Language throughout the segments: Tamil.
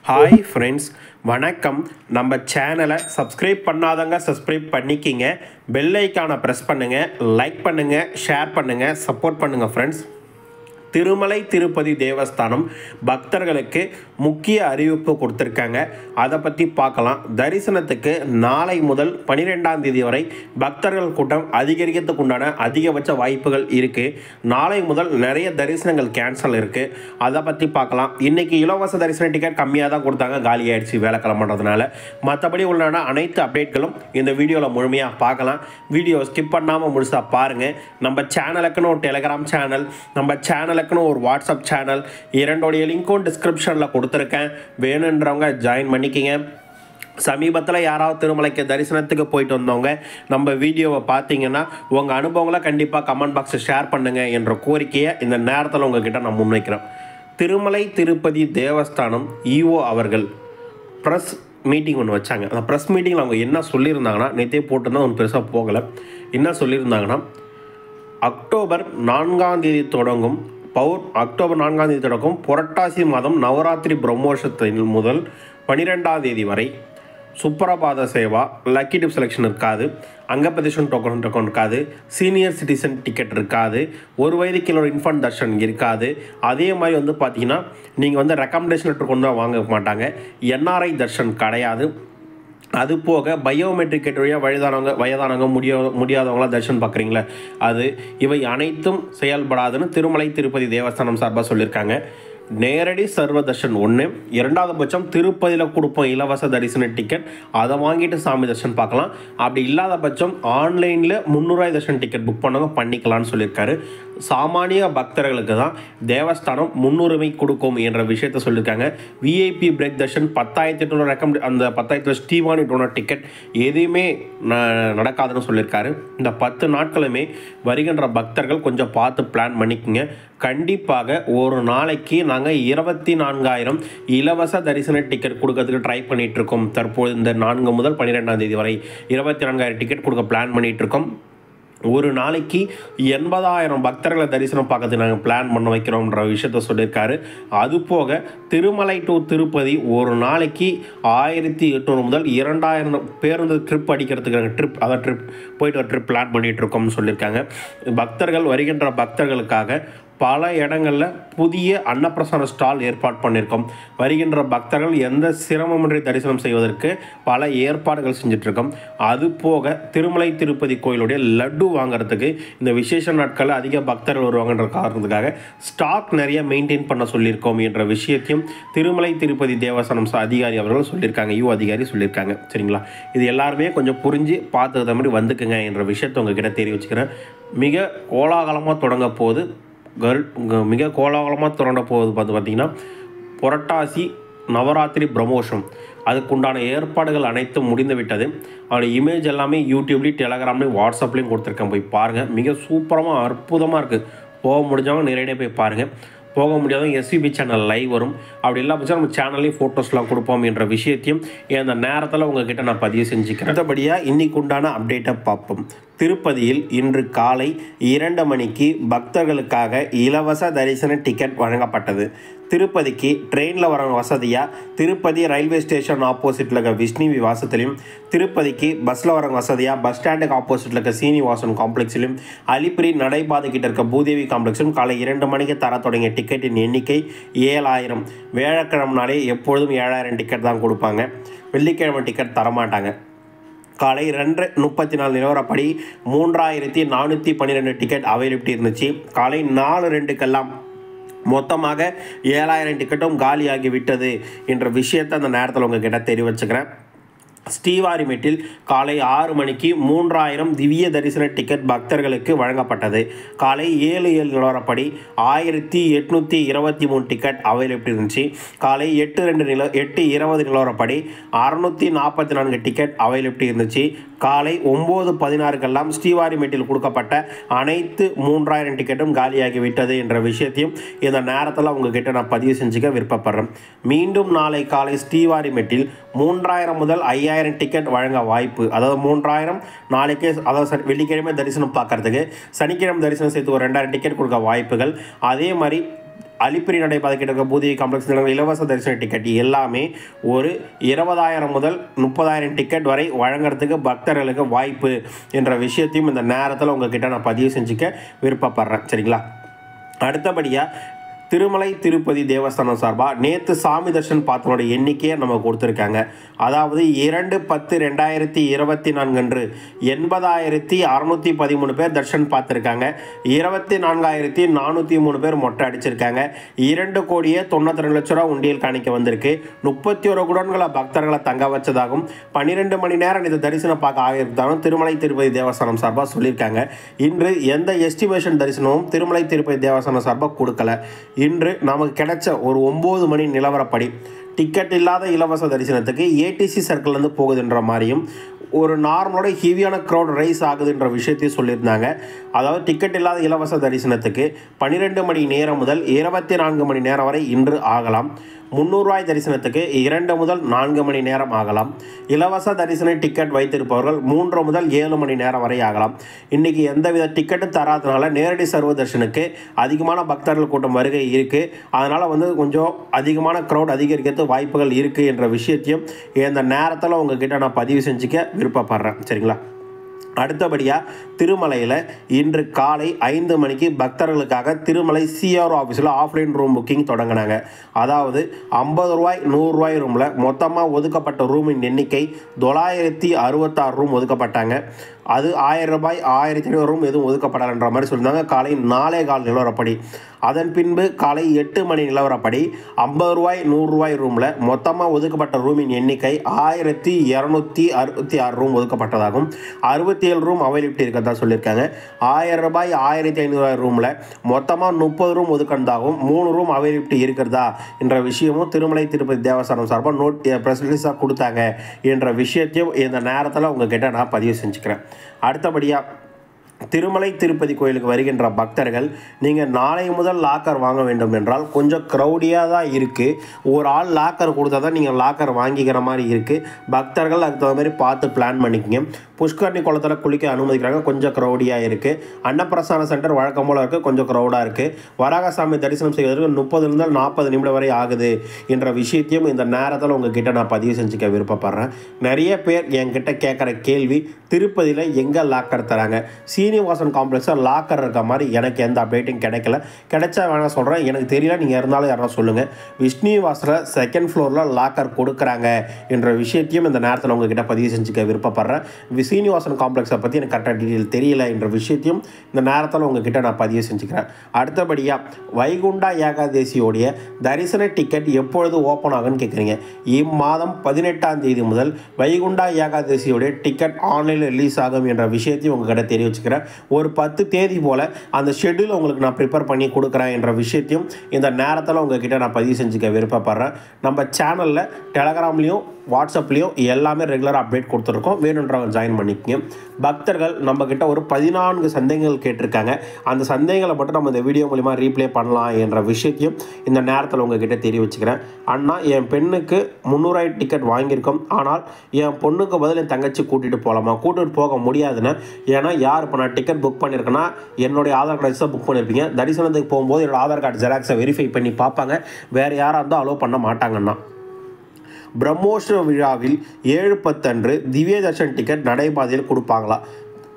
ஹாய் ஃப்ரெண்ட்ஸ், வணக்கம். நம்ம சேனலை சப்ஸ்கிரைப் பண்ணாதவங்க சப்ஸ்கிரைப் பண்ணிக்கிங்க. பெல் ஐக்கானை ப்ரெஸ் பண்ணுங்கள், லைக் பண்ணுங்கள், ஷேர் பண்ணுங்கள், சப்போர்ட் பண்ணுங்கள் ஃப்ரெண்ட்ஸ். திருமலை திருப்பதி தேவஸ்தானம் பக்தர்களுக்கு முக்கிய அறிவிப்பு கொடுத்துருக்காங்க. அதை பற்றி பார்க்கலாம். தரிசனத்துக்கு நாளை முதல் 12ஆம் தேதி வரை பக்தர்கள் கூட்டம் அதிகரிக்கிறதுக்கு உண்டான அதிகபட்ச வாய்ப்புகள் இருக்குது. நாளை முதல் நிறைய தரிசனங்கள் கேன்சல் இருக்குது. அதை பற்றி பார்க்கலாம். இன்றைக்கி இலவச தரிசன டிக்கெட் கம்மியாக தான் கொடுத்தாங்க, காலி ஆயிடுச்சு வேலைக்கிழமைன்றதுனால. மற்றபடி உள்ளான அனைத்து அப்டேட்களும் இந்த வீடியோவில் முழுமையாக பார்க்கலாம். வீடியோ ஸ்கிப் பண்ணாமல் முழுசாக பாருங்கள். நம்ம சேனலுக்குன்னு ஒரு டெலிகிராம் சேனல், நம்ம சேனலுக்குன்னு ஒரு வாட்ஸ்அப் சேனல், இரண்டோடைய லிங்க்கும் டிஸ்கிரிப்ஷனில் கொடுத்துருக்கேன். வேணுன்றவங்க ஜாயின் பண்ணிக்கிங்க. சமீபத்தில் யாராவது திருமலைக்கு தரிசனத்துக்கு போயிட்டு வந்தவங்க நம்ம வீடியோவை பார்த்தீங்கன்னா உங்கள் அனுபவங்களை கண்டிப்பாக கமெண்ட் பாக்ஸில் ஷேர் பண்ணுங்கள் என்ற கோரிக்கையை இந்த நேரத்தில் உங்ககிட்ட நான் முன்வைக்கிறேன். திருமலை திருப்பதி தேவஸ்தானம் இஓ அவர்கள் ப்ரெஸ் மீட்டிங் ஒன்று வச்சாங்க. அந்த ப்ரெஸ் மீட்டிங்கில் அவங்க என்ன சொல்லியிருந்தாங்கன்னா, நேற்றே போட்டுருந்தா ஒன்று பெருசாக போகலை. என்ன சொல்லியிருந்தாங்கன்னா, அக்டோபர் 4ஆம் தேதி தொடங்கும் புரட்டாசி மாதம் நவராத்திரி பிரம்மோற்சவத்தின் முதல் 12ஆம் தேதி வரை Suprabhata Seva, lucky tip selection இருக்காது, அங்கப்பிரதேசன் டோக்கன் இருக்காது, சீனியர் சிட்டிசன் டிக்கெட் இருக்காது, 1 வயது கீழே இன்ஃபன்ட் தர்ஷன் இருக்காது. அதே மாதிரி பார்த்தீங்கன்னா நீங்கள் ரெக்கமெண்டேஷன் லெட்டர் கொண்டு வாங்க மாட்டாங்க. என்ஆர்ஐ தர்ஷன் கிடையாது. அது போக பயோமெட்ரிக் வழியாக வயதானவங்க முடியாதவங்களாம் தரிசனம் பார்க்குறீங்களே, இவை அனைத்தும் செயல்படாதுன்னு திருமலை திருப்பதி தேவஸ்தானம் சார்பாக சொல்லியிருக்காங்க. நேரடி சர்வ தர்ஷன் 1, 2வது பட்சம் திருப்பதியில் கொடுப்போம் இலவச தரிசன டிக்கெட், அதை வாங்கிட்டு சாமி தர்ஷன் பார்க்கலாம். அப்படி இல்லாத பட்சம் ஆன்லைனில் 300 தர்ஷன் டிக்கெட் புக் பண்ணவங்க பண்ணிக்கலாம்னு சொல்லியிருக்காரு. சாமானிய பக்தர்களுக்கு தான் தேவஸ்தானம் முன்னுரிமை கொடுக்கும் என்ற விஷயத்தை சொல்லியிருக்காங்க. விஐபி பிரேக் தர்ஷன் 10,800 அந்த 10,000 ஸ்டீவானி டோனர் டிக்கெட் எதுவுமே நடக்காதுன்னு சொல்லியிருக்காரு. இந்த 10 நாட்களுமே வருகின்ற பக்தர்கள் கொஞ்சம் பார்த்து பிளான் பண்ணிக்கோங்க. கண்டிப்பாக ஒரு நாளைக்கு நாங்கள் 24,000 இலவச தரிசன டிக்கெட் கொடுக்கறதுக்கு ட்ரை பண்ணிகிட்ருக்கோம். தற்போது இந்த 4 முதல் 12ஆம் தேதி வரை 24,000 டிக்கெட் கொடுக்க பிளான் பண்ணிகிட்ருக்கோம். ஒரு நாளைக்கு 80,000 பக்தர்களை தரிசனம் பார்க்கறதுக்கு நாங்கள் பிளான் பண்ண வைக்கிறோம்ன்ற விஷயத்த சொல்லியிருக்காரு. அதுபோக திருமலை டு திருப்பதி ஒரு நாளைக்கு 1,800 முதல் 2,000 பேருந்து ட்ரிப் அடிக்கிறதுக்கு ட்ரிப் பிளான் பண்ணிகிட்ருக்கோம்னு சொல்லியிருக்காங்க. வருகின்ற பக்தர்களுக்காக பல இடங்களில் புதிய அன்னப்பிரசாத ஸ்டால் ஏற்பாடு பண்ணியிருக்கோம். வருகின்ற பக்தர்கள் எந்த சிரமமின்றி தரிசனம் செய்வதற்கு பல ஏற்பாடுகள் செஞ்சிட்ருக்கோம். அது போக திருமலை திருப்பதி கோயிலுடைய லட்டு வாங்கிறதுக்கு இந்த விசேஷ நாட்களில் அதிக பக்தர்கள் வருவாங்கன்ற காரணத்துக்காக ஸ்டாக் நிறைய மெயின்டைன் பண்ண சொல்லியிருக்கோம் என்ற விஷயத்தையும் திருமலை திருப்பதி தேவஸ்தானம் அதிகாரி அவர்கள் சொல்லியிருக்காங்க. அதிகாரி சொல்லியிருக்காங்க. சரிங்களா? இது எல்லாருமே கொஞ்சம் புரிஞ்சு பார்த்துக்கிற மாதிரி வந்துக்குங்க என்ற விஷயத்தை உங்ககிட்ட தெரிவிச்சுக்கிறேன். மிக கோலாகலமாக தொடங்க போகுது. பார்த்தீங்கன்னா புரட்டாசி நவராத்திரி பிரம்மோற்சவம், அதுக்குண்டான ஏற்பாடுகள் அனைத்தும் முடிந்து விட்டது. அவருடைய இமேஜ் எல்லாமே யூடியூப்லேயும் டெலகிராம்லேயும் வாட்ஸ்அப்லேயும் கொடுத்துருக்கேன். போய் பாருங்கள். மிக சூப்பரமாக அற்புதமாக இருக்குது. போக முடிஞ்சவங்க நேரடியாக போய் பாருங்கள். போக முடியாதவங்க எஸ்பிபி சேனல் லைவ் வரும். அப்படி இல்லாமல் பட்சம் நம்ம சேனல்லையும் ஃபோட்டோஸ்லாம் கொடுப்போம் என்ற விஷயத்தையும் இந்த நேரத்தில் உங்ககிட்ட நான் பதிவு செஞ்சுக்கிறேன். அடுத்தபடியாக இன்னைக்கு உண்டான அப்டேட்டை பார்ப்போம். திருப்பதியில் இன்று காலை 2 மணிக்கு பக்தர்களுக்காக இலவச தரிசன டிக்கெட் வழங்கப்பட்டது. திருப்பதிக்கு ட்ரெயினில் வர வசதியாக திருப்பதி ரயில்வே ஸ்டேஷன் ஆப்போசிட்டில் இருக்க விஷ்ணு விவாசத்துலையும், திருப்பதிக்கு பஸ்ஸில் வர வசதியாக பஸ் ஸ்டாண்டுக்கு ஆப்போசிட்டில் இருக்க சீனிவாசன் காம்ப்ளெக்ஸ்லையும், அலிப்பிரி நடைபாதை கிட்ட இருக்க பூதேவி காம்ப்ளெக்ஸிலும் காலை 2 மணிக்கு தர தொடங்கிய டிக்கெட்டின் எண்ணிக்கை 7,000. வியாழக்கிழமைனாலே எப்பொழுதும் 7,000 டிக்கெட் தான் கொடுப்பாங்க. வெள்ளிக்கிழமை டிக்கெட் தரமாட்டாங்க. காலை 2:34 நிலவரப்படி 3,412 டிக்கெட் அவைலபிலிட்டி இருந்துச்சு. காலை 4:02 மொத்தமாக 7,000 டிக்கெட்டும் காலியாகி விட்டது என்ற விஷயத்தை அந்த நேரத்தில் உங்ககிட்ட தெரிவிச்சுக்கிறேன். ஸ்ரீவாரிமேட்டில் காலை 6 மணிக்கு 3,000 திவ்ய தரிசன டிக்கெட் பக்தர்களுக்கு வழங்கப்பட்டது. காலை 7:07 நிலவரப்படி 1,823 டிக்கெட் அவைலபிலிட்டி இருந்துச்சு. காலை 8:20 நிலவரப்படி 644 டிக்கெட் அவைலபிலிட்டி இருந்துச்சு. காலை 9:16 ஸ்ரீவாரிமேட்டில் கொடுக்கப்பட்ட அனைத்து 3,000 டிக்கெட்டும் காலியாகிவிட்டது என்ற விஷயத்தையும் இந்த நேரத்தில் உங்ககிட்ட நான் பதிவு செஞ்சுக்க விருப்பப்படுறேன். மீண்டும் நாளை காலை ஸ்ரீவாரிமேட்டில் 3,000 முதல் 5,000 டிக்கெட் வழங்க வாய்ப்பு. அதாவது 3,000 நாளைக்கே, அதாவது வெள்ளிக்கிழமை தரிசனம் பார்க்கறதுக்கு, சனிக்கிழமை தரிசனம் சேர்த்து ஒரு 2,000 டிக்கெட் கொடுக்க வாய்ப்புகள். அதே மாதிரி அலிப்பிரி நடைபாதைக்கிட்ட இருக்க பூதேவி காம்ப்ளெக்ஸ் இலவச தரிசன டிக்கெட் எல்லாமே ஒரு 20,000 முதல் 30,000 டிக்கெட் வரை வழங்குறதுக்கு பக்தர்களுக்கு வாய்ப்பு என்ற விஷயத்தையும் இந்த நேரத்தில் உங்ககிட்ட நான் பதிவு செஞ்சுக்க விருப்பப்படுறேன். சரிங்களா? அடுத்தபடியாக திருமலை திருப்பதி தேவஸ்தானம் சார்பாக நேற்று சாமி தர்ஷன் பார்த்தனோட எண்ணிக்கையை நம்ம கொடுத்துருக்காங்க. அதாவது 2/10/2024 அன்று 80,613 பேர் தர்ஷன் பார்த்துருக்காங்க. 24,403 பேர் மொட்டை அடிச்சிருக்காங்க. 2,92,00,000 உண்டியல் காணிக்க வந்திருக்கு. 31 குடோன்களை பக்தர்களை தங்க வச்சதாகவும் 12 மணி நேரம் இது தரிசனம் பார்க்க ஆகியிருந்தாலும் திருமலை திருப்பதி தேவஸ்தானம் சார்பாக சொல்லியிருக்காங்க. இன்று எந்த எஸ்டிமேஷன் தரிசனமும் திருமலை திருப்பதி தேவஸ்தானம் சார்பாக கொடுக்கல. இன்று நமக்கு கிடைச்ச ஒரு 9 மணி நிலவரப்படி டிக்கெட் இல்லாத இலவச தரிசனத்துக்கு ஏடிசி சர்க்கிள்லேருந்து போகுதுன்ற மாதிரியும் ஒரு நார்மலோட ஹெவியான க்ரௌட் ரைஸ் ஆகுதுன்ற விஷயத்தையும் சொல்லியிருந்தாங்க. அதாவது டிக்கெட் இல்லாத இலவச தரிசனத்துக்கு 12 மணி நேரம் முதல் 24 மணி நேரம் வரை இன்று ஆகலாம். 300 ரூபாய் தரிசனத்துக்கு 2 முதல் 4 மணி நேரம் ஆகலாம். இலவச தரிசன டிக்கெட் வைத்திருப்பவர்கள் 3 முதல் 7 மணி நேரம் வரை ஆகலாம். இன்றைக்கி எந்தவித டிக்கெட்டும் தராதனால நேரடி சர்வ தரிசனுக்கு அதிகமான பக்தர்கள் கூட்டம் வருகை இருக்குது. அதனால் கொஞ்சம் அதிகமான க்ரௌட் அதிகரிக்கிறது வாய்ப்புகள் இருக்குது என்ற விஷயத்தையும் இந்த நேரத்தில் உங்ககிட்ட நான் பதிவு செஞ்சுக்க விருப்பப்படுறேன். சரிங்களா? அடுத்தபடியாக திருமலையில் இன்று காலை 5 மணிக்கு பக்தர்களுக்காக திருமலை சிஆர்ஓ ஆஃபீஸில் ஆஃப்லைன் ரூம் புக்கிங் தொடங்கினாங்க. அதாவது 50 ரூபாய் 100 ரூபாய் ரூமில் மொத்தமாக ஒதுக்கப்பட்ட ரூமின் எண்ணிக்கை 966 ரூம் ஒதுக்கப்பட்டாங்க. அது 1000 ரூபாய் 1500 ரூம் எதுவும் ஒதுக்கப்படலைன்ற மாதிரி சொல்லியிருந்தாங்க. காலை 4:15 நிலவரப்படி. அதன் பின்பு காலை 8 மணி நிலவரப்படி 50 ரூபாய் 100 ரூபாய் ரூமில் மொத்தமாக ஒதுக்கப்பட்ட ரூமின் எண்ணிக்கை 1266 ரூம் ஒதுக்கப்பட்டதாகும். 67 ரூம் அவைலபிலிட்டி இருக்கிறதா சொல்லியிருக்காங்க. 1000 ரூபாய் 1500 ரூமில் மொத்தமாக 30 ரூம் ஒதுக்கிறதாகவும் 3 ரூம் அவைலபிலிட்டி இருக்கிறதா என்ற விஷயமும் திருமலை திருப்பதி தேவஸ்தானம் சார்பாக ப்ரெஸ் ரிலீஸாக கொடுத்தாங்க என்ற விஷயத்தையும் இந்த நேரத்தில் உங்ககிட்ட நான் பதிவு செஞ்சுக்கிறேன். அடுத்தபடியாக திருமலை திருப்பதி கோயிலுக்கு வருகின்ற பக்தர்கள் நீங்கள் நாளை முதல் லாக்கர் வாங்க வேண்டும் என்றால் கொஞ்சம் க்ரௌடியாக தான் இருக்குது. ஒரு ஆள் லாக்கர் கொடுத்தா தான் நீங்கள் லாக்கர் வாங்கிக்கிற மாதிரி இருக்குது. பக்தர்கள் அதுக்கு தகுந்த மாதிரி பார்த்து பிளான் பண்ணிக்கங்க. புஷ்கரணி குளத்தில் குளிக்க அனுமதிக்கிறாங்க. கொஞ்சம் க்ரௌடியாக இருக்குது. அன்னப்பிரசான சென்டர் வழக்கம் போல் இருக்குது. கொஞ்சம் க்ரௌடாக இருக்குது. வராகசாமி தரிசனம் செய்வதற்கு 30 முதல் 40 நிமிடம் வரை ஆகுது என்ற விஷயத்தையும் இந்த நேரத்தில் உங்ககிட்ட நான் பதிவு செஞ்சுக்க விருப்பப்படுறேன். நிறைய பேர் என்கிட்ட கேட்குற கேள்வி, திருப்பதியில் எங்கே லாக்கர் தராங்க? சீனிவாசன் காம்ப்ளெக்ஸில் லாக்கர் இருக்க மாதிரி எனக்கு எந்த அப்டேட்டும் கிடைக்கல. கிடைச்சா வேணால் சொல்கிறேன், எனக்கு தெரியல. நீங்கள் இருந்தாலும் யாராவது சொல்லுங்கள். விஷ்ணுவாசலில் 2nd ஃப்ளோரில் லாக்கர் கொடுக்குறாங்க என்ற விஷயத்தையும் இந்த நேரத்தில் உங்ககிட்ட பதிவு செஞ்சுக்க விருப்பப்படுறேன். சீனிவாசன் காம்ப்ளெக்ஸை பற்றி எனக்கு கரெக்டாக டீட்டெயில் தெரியல என்ற விஷயத்தையும் இந்த நேரத்தில் உங்ககிட்ட நான் பதிவு செஞ்சுக்கிறேன். அடுத்தபடியாக வைகுண்டா ஏகாதேசியோடைய தரிசன டிக்கெட் எப்பொழுது ஓப்பன் ஆகுன்னு கேட்குறீங்க. இம்மாதம் 18ஆம் தேதி முதல் வைகுண்டா ஏகாதேசியோடைய டிக்கெட் ஆன்லைனில் ரிலீஸ் ஆகும் என்ற விஷயத்தையும் உங்ககிட்ட தெரிவிச்சுக்கிறேன். ஒரு 10 தேதி போல் அந்த ஷெட்யூல் உங்களுக்கு நான் ப்ரிப்பேர் பண்ணி கொடுக்குறேன் என்ற விஷயத்தையும் இந்த நேரத்தில் உங்ககிட்ட நான் பதிவு செஞ்சுக்க விருப்பப்படுறேன். நம்ம சேனலில் டெலகிராம்லேயும் வாட்ஸ்அப்லேயும் எல்லாமே ரெகுலராக அப்டேட் கொடுத்துருக்கோம். வேணுன்றவங்க ஜாயின் பண்ணிக்கங்க. பக்தர்கள் நம்மக்கிட்ட ஒரு 14 சந்தேகங்கள் கேட்டிருக்காங்க. அந்த சந்தேகங்களை மட்டும் நம்ம இந்த வீடியோ மூலிமா ரீப்ளே பண்ணலாம் என்ற விஷயத்தையும் இந்த நேரத்தில் உங்ககிட்ட தெரிவிச்சுக்கிறேன். அண்ணா, என் பெண்ணுக்கு 300 ரூபாய் டிக்கெட் வாங்கியிருக்கோம். ஆனால் என் பொண்ணுக்கு பதில் என் தங்கச்சி கூட்டிகிட்டு போகலாமா? கூட்டிகிட்டு போக முடியாதுன்னு. ஏன்னா யார் இப்போ நான் டிக்கெட் புக் பண்ணியிருக்கேன்னா என்னுடைய ஆதார் கார்டு வச்சு தான் புக் பண்ணியிருப்பீங்க. தரிசனத்துக்கு போகும்போது என்னோடய ஆதார் கார்டு ஜெராக்ஸை வெரிஃபை பண்ணி பார்ப்பாங்க. வேறு யாராக இருந்தால் அலோவ் பண்ண மாட்டாங்கண்ணா. பிரம்மோற்சவ விழாவில் 7/10 அன்று திவ்ய தர்ஷன் டிக்கெட் நடைபாதையில் கொடுப்பாங்களா?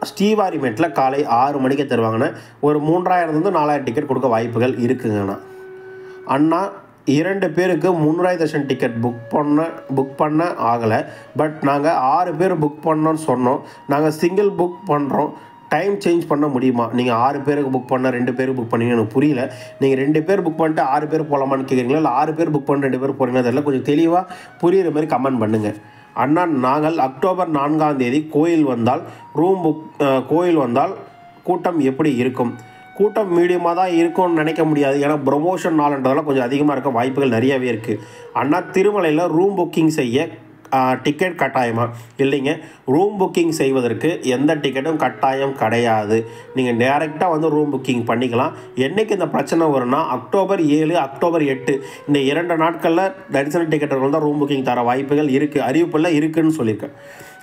ஸ்ரீவாரிமேட்டில் காலை 6 மணிக்கு தருவாங்கன்னு ஒரு 3000 to 4000 டிக்கெட் கொடுக்க வாய்ப்புகள் இருக்குங்கண்ணா. அண்ணா, 2 பேருக்கு 300 ரூபாய் தர்ஷன் டிக்கெட் புக் பண்ண ஆகலை. பட் நாங்கள் 6 பேர் புக் பண்ணோன்னு சொன்னோம். நாங்கள் சிங்கிள் புக் பண்ணுறோம். டைம் சேஞ்ச் பண்ண முடியுமா? நீங்கள் 6 பேருக்கு புக் பண்ண 2 பேருக்கு புக் பண்ணீங்க, எனக்கு புரியல. நீங்கள் 2 பேர் புக் பண்ணிட்டு 6 பேர் போகலாமான்னு கேட்குறீங்களா, இல்லை 6 பேர் புக் பண்ண 2 பேர் போகிறீங்களா தெரியல. கொஞ்சம் தெளிவாக புரிகிற மாதிரி கமெண்ட் பண்ணுங்கள். அண்ணா, நாங்கள் அக்டோபர் 4ஆம் தேதி கோயில் வந்தால் கூட்டம் எப்படி இருக்கும்? கூட்டம் மீடியமாக தான் இருக்கும்னு நினைக்க முடியாது. ஏன்னா ப்ரொமோஷன் நாள்ன்றதெல்லாம் கொஞ்சம் அதிகமாக இருக்க வாய்ப்புகள் நிறையவே இருக்குது. அண்ணா, திருமலையில் ரூம் புக்கிங் செய்ய டிக்கெட் கட்டாயமா? இல்லைங்க, ரூம் புக்கிங் செய்வதற்கு எந்த டிக்கெட்டும் கட்டாயம் கிடையாது. நீங்கள் டைரெக்டாக ரூம் புக்கிங் பண்ணிக்கலாம். என்றைக்கு இந்த பிரச்சனை வரும்னா அக்டோபர் 7, அக்டோபர் 8 இந்த 2 நாட்களில் தரிசன டிக்கெட்டுகள் தான் ரூம் புக்கிங் தர வாய்ப்புகள் இருக்குது. அறிவிப்பில் இருக்குதுன்னு சொல்லியிருக்கேன்.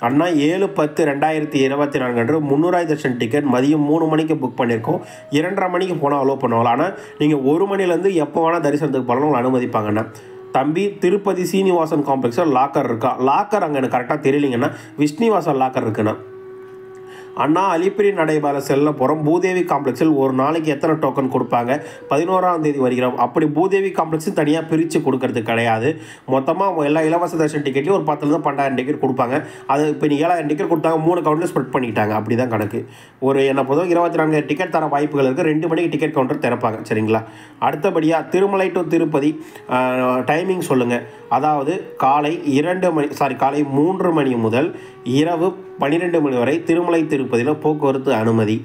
அண்ணா 7/10/2024 அன்று 300 தர்ஷன் டிக்கெட் மதியம் 3 மணிக்கு புக் பண்ணியிருக்கோம். 2:30 மணிக்கு போனால் அலோவ் பண்ணுவாங்க. ஆனால் நீங்கள் 1 மணிலேருந்து எப்போ வேணால் தரிசனத்துக்கு போனாலும் உங்களை அனுமதிப்பாங்கண்ணா. தம்பி, திருப்பதி சீனிவாசன் காம்ப்ளெக்ஸில் லாக்கர் இருக்கா? லாக்கர் அங்கே எனக்கு கரெக்டாக தெரியலிங்கண்ணா. விஷ்ணுவாசன் லாக்கர் இருக்குண்ணா. அண்ணா, அலிப்பிரி நடைபால செல்ல போகிறோம். பூதேவி காம்ப்ளெக்ஸில் ஒரு நாளைக்கு எத்தனை டோக்கன் கொடுப்பாங்க? 11ஆம் தேதி வருகிறோம். அப்படி பூதேவி காம்ப்ளெக்ஸும் தனியாக பிரித்து கொடுக்கறது கிடையாது. மொத்தமாக எல்லா இலவச தர்ஷன் டிக்கெட்லையும் ஒரு 10,000 to 12,000 டிக்கெட் கொடுப்பாங்க. அது இப்போ நீங்கள் 7,000 டிக்கெட் கொடுத்தாங்க, 3 கவுண்டர் ஸ்ப்ரெட் பண்ணிக்கிட்டாங்க. அப்படி தான் கணக்கு. ஒரு என்ன பொதுவாக 24 டிக்கெட் தர வாய்ப்புகள் இருக்குது. 2 மணிக்கு டிக்கெட் கவுண்டர் திறப்பாங்க. சரிங்களா? அடுத்தபடியாக திருமலை டு திருப்பதி டைமிங் சொல்லுங்கள். அதாவது காலை 3 மணி முதல் இரவு 12 மணி வரை திருமலை திருப்பதியில் போக்குவரத்து அனுமதி.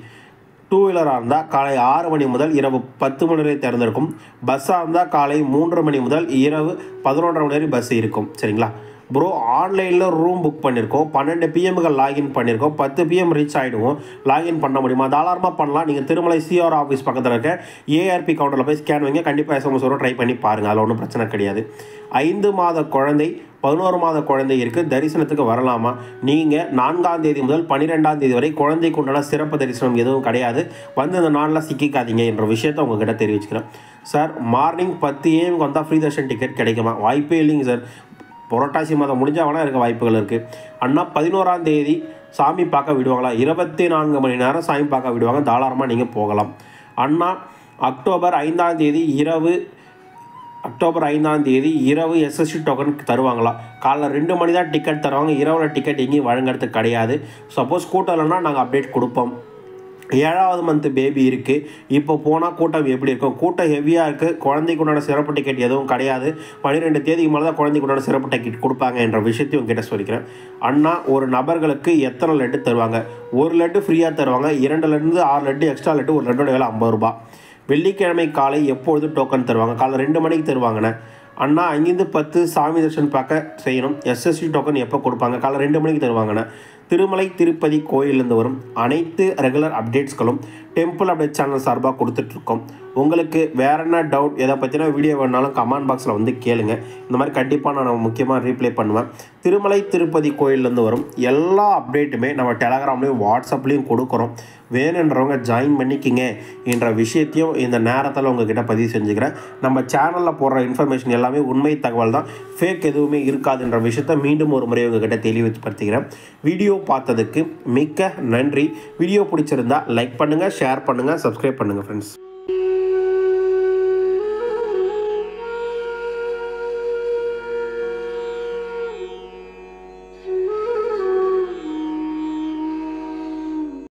2 வீலராக இருந்தால் காலை 6 மணி முதல் இரவு 10 மணி வரை திறந்திருக்கும். பஸ்ஸாக இருந்தால் காலை 3 மணி முதல் இரவு 11:30 மணி வரை பஸ் இருக்கும். சரிங்களா ப்ரோ? ஆன்லைனில் ரூம் புக் பண்ணியிருக்கோம். 12 PM லாகின் பண்ணியிருக்கோம். 10 PM ரீச் ஆகிடுவோம். லாகின் பண்ண முடியுமா? தாராளமாக பண்ணலாம். நீங்கள் திருமலை CR ஆஃபீஸ் பக்கத்தில் இருக்க ARP கவுண்டரில் போய் ஸ்கேன் வைங்க. கண்டிப்பாக SMS வரும். ட்ரை பண்ணி பாருங்கள். அதில் ஒன்றும் பிரச்சனை கிடையாது. 5 மாத குழந்தை 11 மாத குழந்தை இருக்குது. தரிசனத்துக்கு வரலாமா? நீங்கள் 4ஆம் தேதி முதல் 12ஆம் தேதி வரை குழந்தைக்கு உண்டான சிறப்பு தரிசனம் எதுவும் கிடையாது. வந்து இந்த நாளில் சிக்கிக்காதீங்க என்ற விஷயத்தை உங்ககிட்ட தெரிவிச்சுக்கிறேன். சார், மார்னிங் 10 AM வந்தால் ஃப்ரீ தர்ஷன் டிக்கெட் கிடைக்குமா? வாய்ப்பே இல்லைங்க சார். புரட்டாசி மாதம் முடிஞ்சால் வேணால் இருக்க வாய்ப்புகள் இருக்குது. அண்ணா, 11ஆம் தேதி சாமி பார்க்க விடுவாங்களா? 24 மணி நேரம் சாமி பார்க்க விடுவாங்க. தாராளமாக நீங்கள் போகலாம். அண்ணா, அக்டோபர் 5ஆம் தேதி இரவு SST டோக்கன் தருவாங்களா? காலைல 2 மணி தான் டிக்கெட் தருவாங்க. இரவில் டிக்கெட் எங்கேயும் வழங்குறது கிடையாது. சப்போஸ் கூட்டம் இல்லைன்னா நாங்கள் அப்டேட் கொடுப்போம். 7வது மந்த் பேபி இருக்குது. இப்போ போனால் கூட்டம் எப்படி இருக்கும்? கூட்டம் ஹெவியாக இருக்குது. குழந்தைக்கு உண்டான சிறப்பு டிக்கெட் எதுவும் கிடையாது. 12 தேதிக்கு மேலே தான் குழந்தைக்கு உண்டான சிறப்பு டிக்கெட் கொடுப்பாங்க என்ற விஷயத்தையும் உங்ககிட்ட சொல்லிக்கிறேன். அண்ணா, ஒரு நபர்களுக்கு எத்தனை லட்டு தருவாங்க? 1 லட்டு ஃப்ரீயாக தருவாங்க. 2 6 லட்டு எக்ஸ்ட்ரா லட்டு. ஒரு லட்டோட விலை 50 ரூபா. வெள்ளிக்கிழமை காலை எப்பொழுது டோக்கன் தருவாங்க? காலைல 2 மணிக்கு தருவாங்கண்ணே. அண்ணா, 5:10 சாமி தர்ஷன் பார்க்க செய்யணும். SST டோக்கன் எப்போ கொடுப்பாங்க? காலைல 2 மணிக்கு தருவாங்கண்ணே. திருமலை திருப்பதி கோயிலிருந்து வரும் அனைத்து ரெகுலர் அப்டேட்ஸ்களும் டெம்பிள் அப்டேட் சேனல் சார்பாக கொடுத்துட்ருக்கோம். உங்களுக்கு வேறு என்ன டவுட், எதை பற்றினா வீடியோ வேணாலும் கமெண்ட் பாக்ஸில் வந்து கேளுங்க. இந்த மாதிரி கண்டிப்பாக நான் முக்கியமாக ரீப்ளை பண்ணுவேன். திருமலை திருப்பதி கோயிலேருந்து வரும் எல்லா அப்டேட்டுமே நம்ம டெலகிராம்லேயும் வாட்ஸ்அப்லேயும் கொடுக்குறோம். வேணுன்றவங்க ஜாயின் பண்ணிக்கிங்க என்ற விஷயத்தையும் இந்த நேரத்தில் உங்ககிட்ட பதிவு செஞ்சுக்கிறேன். நம்ம சேனலில் போடுற இன்ஃபர்மேஷன் எல்லாமே உண்மை தகவல் தான். ஃபேக் எதுவுமே இருக்காதுன்ற விஷயத்தை மீண்டும் ஒரு முறை உங்ககிட்ட தெளிவுபடுத்திக்கிறேன். வீடியோ பார்த்ததுக்கு மிக்க நன்றி. வீடியோ பிடிச்சிருந்தா லைக் பண்ணுங்கள், ஷேர் பண்ணுங்கள், சப்ஸ்கிரைப் பண்ணுங்கள் ஃப்ரெண்ட்ஸ்.